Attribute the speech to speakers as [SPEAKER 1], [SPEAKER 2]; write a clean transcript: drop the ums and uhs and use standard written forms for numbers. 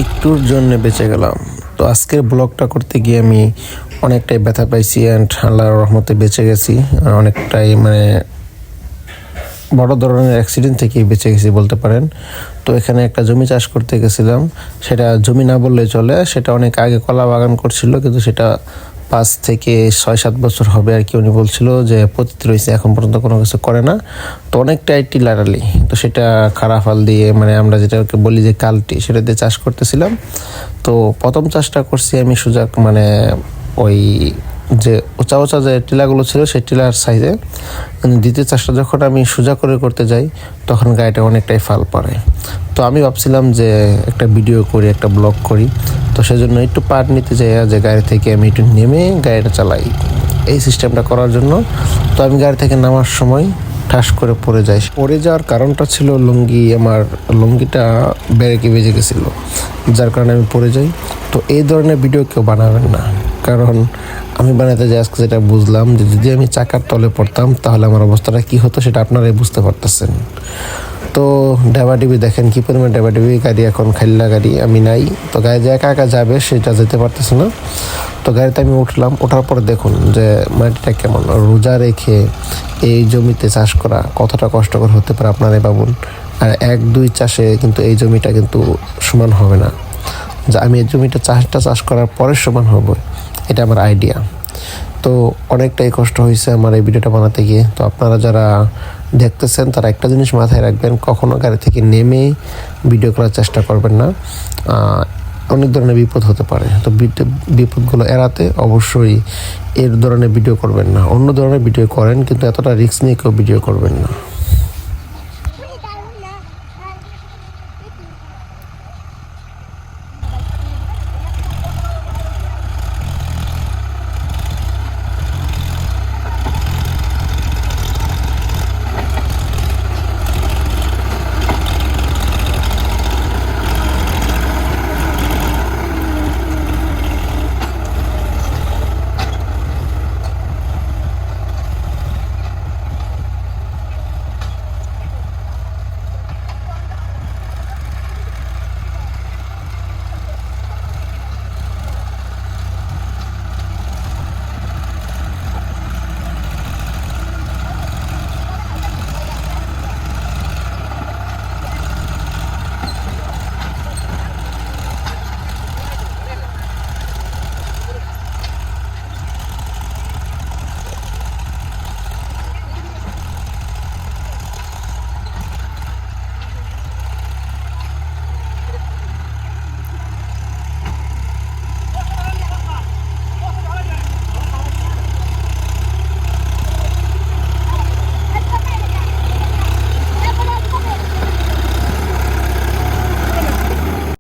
[SPEAKER 1] একটুর জন্য বেঁচে গেলাম। তো আজকের ব্লগটা করতে গিয়ে আমি অনেকটাই ব্যথা পাইছি অ্যান্ড আল্লাহর রহমতে বেঁচে গেছি। অনেকটাই বড় ধরনের অ্যাক্সিডেন্ট থেকে বেঁচে গেছি বলতে পারেন। তো এখানে একটা জমি চাষ করতে গেছিলাম, সেটা জমি না বললে চলে, সেটা অনেক আগে কলা বাগান করছিল, কিন্তু সেটা 5 থেকে 6-7 বছর হবে আর কি। উনি বলছিল যে পতিত রয়েছে, এখন পর্যন্ত কোনো কিছু করে না। তো অনেকটাই টিলারালি, তো সেটা খারাপ হাল দিয়ে আমরা যেটাকে বলি যে কালটি, সেটা দিয়ে চাষ করতেছিলাম। তো প্রথম চাষটা করছি আমি সোজা ওই যে উঁচা উঁচা যে টিলাগুলো ছিল সেই টিলার সাইজে। দ্বিতীয় চাষটা যখন আমি সোজা করে করতে যাই তখন গাড়িটা অনেকটাই ফাল পড়ে। তো আমি ভাবছিলাম যে একটা ভিডিও করি, একটা ব্লগ করি। তো সেজন্য একটু পার্ট নিতে যাই যে গাড়ি থেকে আমি একটু নেমে গাড়িটা চালাই, এই সিস্টেমটা করার জন্য। তো আমি গাড়ি থেকে নামার সময় ঠাস করে পড়ে যাওয়ার কারণটা ছিল আমার লুঙ্গিটা ব্রেকে বেজে গেছিলো, যার কারণে আমি পড়ে যাই। তো এই ধরনের ভিডিও কেউ বানাবেন না, কারণ আমি বানাতে যাই আজকে যেটা বুঝলাম যে যদি আমি চাকার তলে পড়তাম তাহলে আমার অবস্থাটা কী হতো সেটা আপনারাই বুঝতে পারতেছেন। তো ডেবাডিবি দেখেন কী পরিমাণ ডেবাডিবি গাড়ি, এখন খাইল্লা গাড়ি, আমি নাই। তো গাড়ি যে একা একা যাবে সেটা যেতে পারতেছে না। তো গাড়িতে আমি উঠলাম, ওঠার পরে দেখুন যে মাটিটা কেমন। রোজা রেখে এই জমিতে চাষ করা কতটা কষ্টকর হতে পারে আপনারাই ভাবুন। আর 1-2 চাষে কিন্তু এই জমিটা কিন্তু সমান হবে না, যা আমি এই জমিটা চাষ করার পরে সমান হবে, এটা আমার আইডিয়া। তো অনেকটাই কষ্ট হয়েছে আমার এই ভিডিওটা বানাতে গিয়ে। তো আপনারা যারা দেখতেছেন তারা একটা জিনিস মাথায় রাখবেন, কখনো গাড়ি থেকে নেমে ভিডিও করার চেষ্টা করবেন না, অনেক ধরনের বিপদ হতে পারে। তো বিপদগুলো এড়াতে অবশ্যই এর ধরনের ভিডিও করবেন না। অন্য ধরনের ভিডিও করেন, কিন্তু এতটা রিস্ক নিয়ে কেউ ভিডিও করবেন না।